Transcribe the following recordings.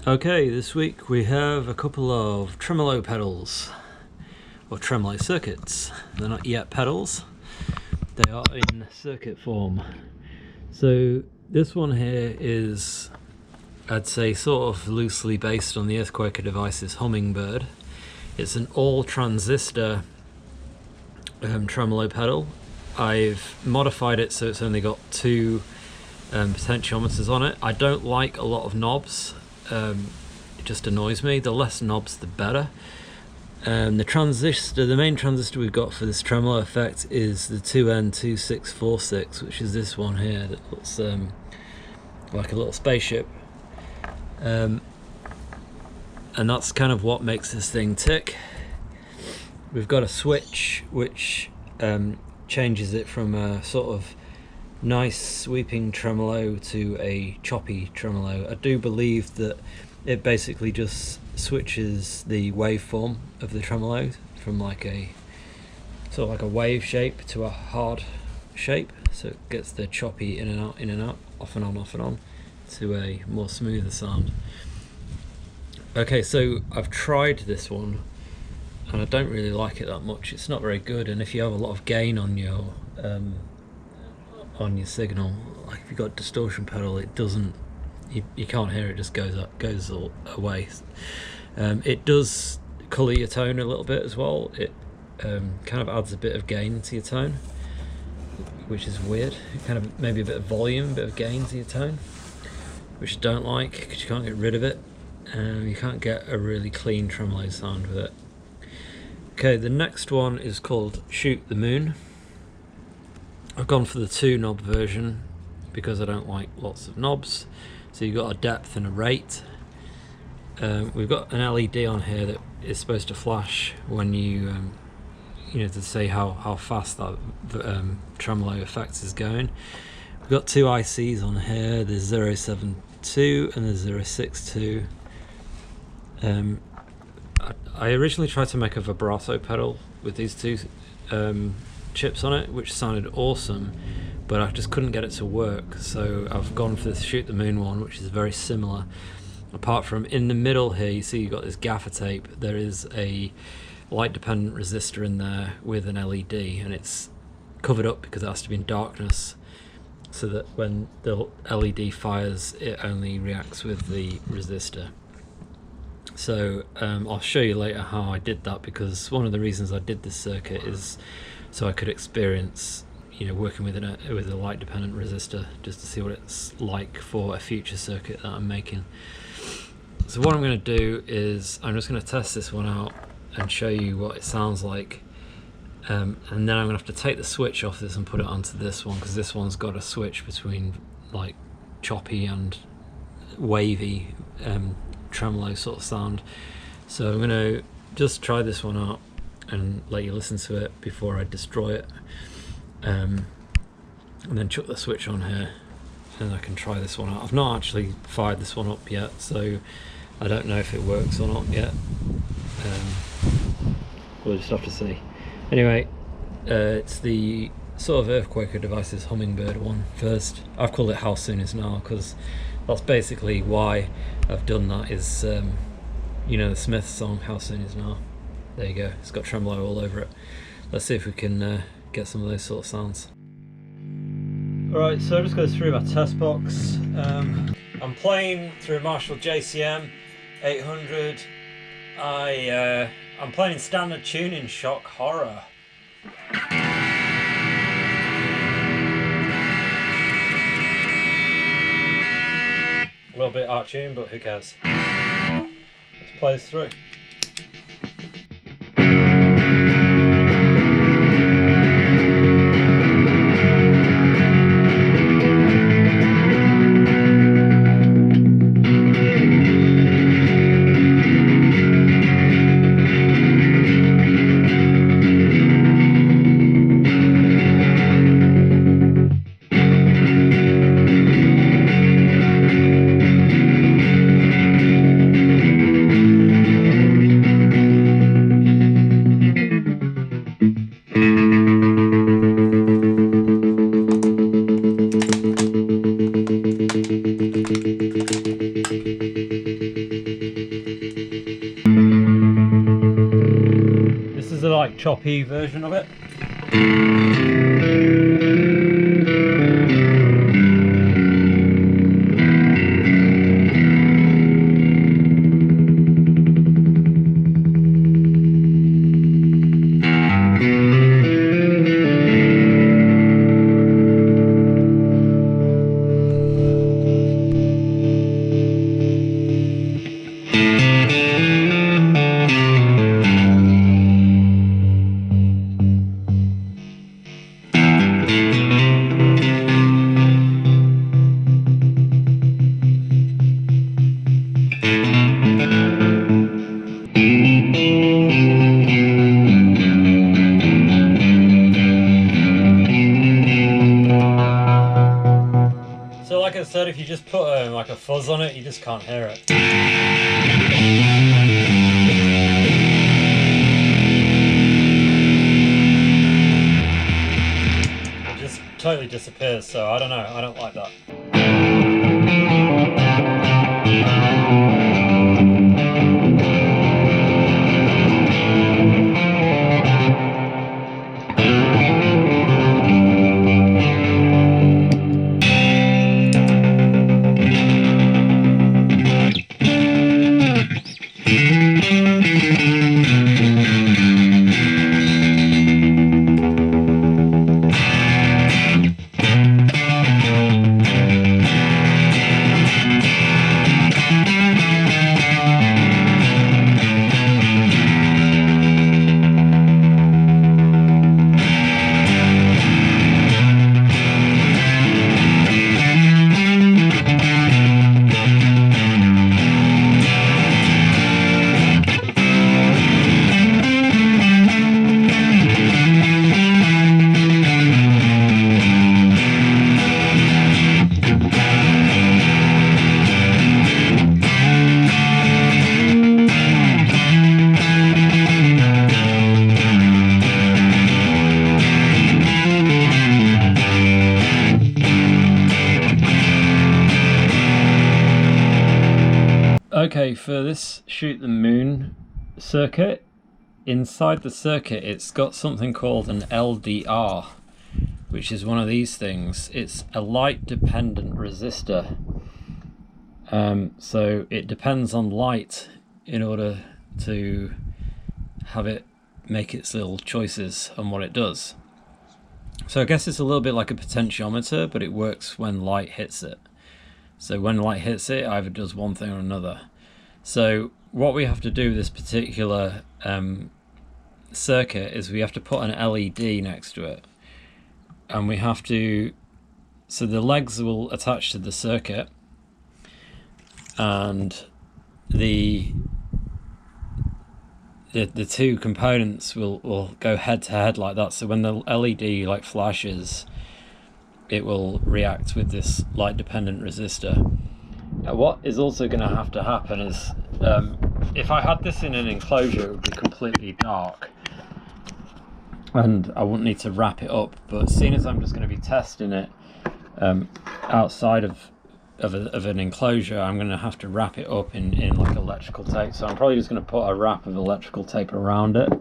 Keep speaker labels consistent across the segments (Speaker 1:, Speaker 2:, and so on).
Speaker 1: Okay, this week we have a couple of tremolo pedals, or tremolo circuits. They're not yet pedals, they are in circuit form. So this one here is, I'd say, sort of loosely based on the Earthquaker Devices Hummingbird. It's an all transistor tremolo pedal. I've modified it so it's only got two potentiometers on it. I don't like a lot of knobs. It just annoys me. The less knobs the better. The main transistor we've got for this tremolo effect is the 2N2646, which is this one here that looks like a little spaceship. And that's kind of what makes this thing tick. We've got a switch which changes it from a sort of nice sweeping tremolo to a choppy tremolo. I do believe that it basically just switches the waveform of the tremolo from like a sort of like a wave shape to a hard shape, so it gets the choppy in and out, off and on to a more smoother sound. Okay, so I've tried this one and I don't really like it that much. It's not very good, and if you have a lot of gain on your signal, like if you've got a distortion pedal, it doesn't, you can't hear it, it just goes all away. It does colour your tone a little bit as well. It kind of adds a bit of gain to your tone, which is weird. Kind of maybe a bit of volume, a bit of gain to your tone, which I don't like because you can't get rid of it. You can't get a really clean tremolo sound with it. Okay, the next one is called Shoot the Moon. I've gone for the 2-knob version because I don't like lots of knobs. So you've got a depth and a rate. We've got an LED on here that is supposed to flash when you know, to say how fast that tremolo effect is going. We've got two ICs on here. There's 072 and there's 062. I originally tried to make a vibrato pedal with these two chips on it, which sounded awesome, but I just couldn't get it to work, so I've gone for this Shoot the Moon one, which is very similar. Apart from in the middle here, you see you've got this gaffer tape. There is a light dependent resistor in there with an LED, and it's covered up because it has to be in darkness, so that when the LED fires, it only reacts with the resistor. So I'll show you later how I did that, because one of the reasons I did this circuit is so I could experience, you know, working with a light dependent resistor, just to see what it's like for a future circuit that I'm making. So what I'm going to do is I'm just going to test this one out and show you what it sounds like, and then I'm going to have to take the switch off this and put it onto this one, because this one's got a switch between like choppy and wavy tremolo sort of sound. So I'm going to just try this one out and let you listen to it before I destroy it, and then chuck the switch on here and I can try this one out. I've not actually fired this one up yet, so I don't know if it works or not yet. We'll just have to see. Anyway, it's the sort of Earthquaker Devices Hummingbird one first. I've called it How Soon Is Now because that's basically why I've done that, is you know, the Smiths song How Soon Is Now. There you go, it's got tremolo all over it. Let's see if we can get some of those sort of sounds. Alright, so I'll just go through my test box. I'm playing through a Marshall JCM 800. I'm playing in standard tuning, shock horror. A little bit out tune, but who cares? Let's play this through. choppy version of it.
Speaker 2: So like I said, if you just put like a fuzz on it, you just can't hear it. It just totally disappears, so I don't know, I don't like that. Okay, for this shoot the moon circuit, inside the circuit it's got something called an LDR, which is one of these things. It's a light dependent resistor. So it depends on light in order to have it make its little choices on what it does. So I guess it's a little bit like a potentiometer, but it works when light hits it. So when light hits it, it either does one thing or another. So what we have to do with this particular circuit is we have to put an LED next to it, and we have to, so the legs will attach to the circuit, and the two components will go head to head like that. So when the LED like flashes, it will react with this light dependent resistor. Now what is also going to have to happen is, if I had this in an enclosure, it would be completely dark and I wouldn't need to wrap it up, but seeing as I'm just going to be testing it outside of an enclosure, I'm going to have to wrap it up in like electrical tape. So I'm probably just going to put a wrap of electrical tape around it.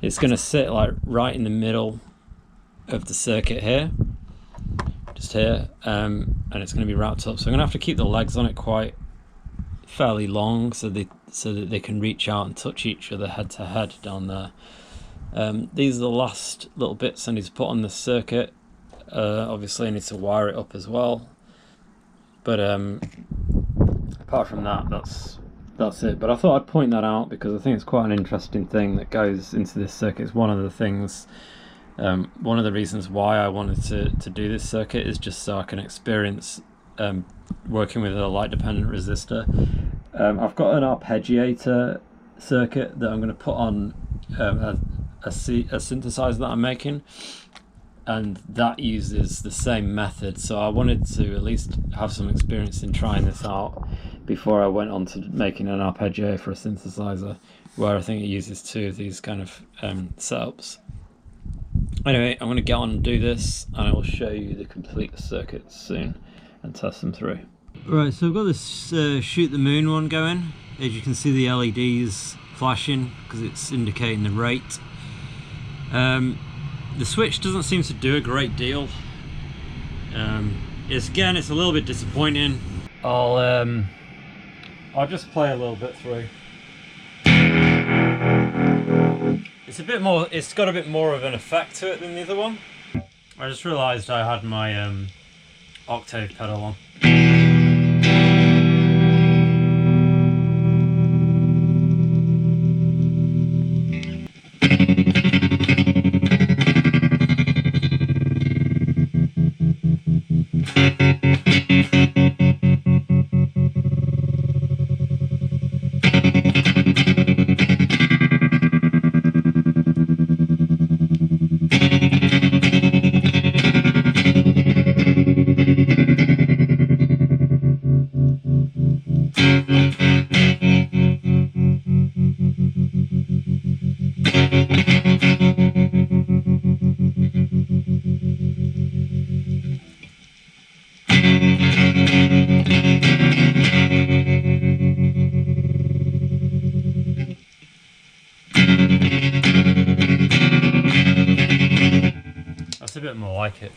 Speaker 2: It's going to sit like right in the middle of the circuit here, just here, and it's going to be wrapped up. So I'm going to have to keep the legs on it quite fairly long so that they can reach out and touch each other head to head down there. These are the last little bits I need to put on the circuit. Obviously I need to wire it up as well, but apart from that, that's it. But I thought I'd point that out because I think it's quite an interesting thing that goes into this circuit. It's one of the things, one of the reasons why I wanted to do this circuit is just so I can experience working with a light dependent resistor. I've got an arpeggiator circuit that I'm going to put on a synthesizer that I'm making, and that uses the same method. So I wanted to at least have some experience in trying this out before I went on to making an arpeggiator for a synthesizer, where I think it uses two of these kind of setups. Anyway, I'm going to get on and do this, and I will show you the complete circuits soon and test them through. Right, so I've got this shoot the moon one going. As you can see, the LEDs flashing because it's indicating the rate.
Speaker 1: The switch doesn't seem to do a great deal. It's a little bit disappointing. I'll just play a little bit through. It's a bit more. It's got a bit more of an effect to it than the other one. I just realised I had my octave pedal on. That's a bit more like it.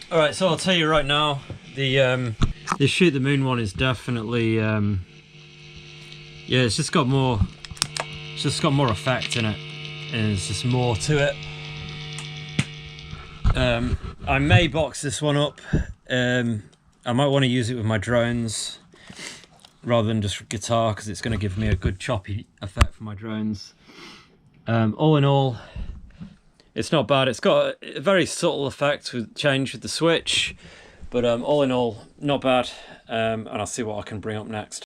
Speaker 1: Alright, so I'll tell you right now, the Shoot the Moon one is definitely yeah, it's just got more effect in it, and there's just more to it. I may box this one up. I might want to use it with my drones rather than just guitar, because it's going to give me a good choppy effect for my drones. All in all, it's not bad. It's got a very subtle effect with change with the switch, but all in all, not bad. And I'll see what I can bring up next.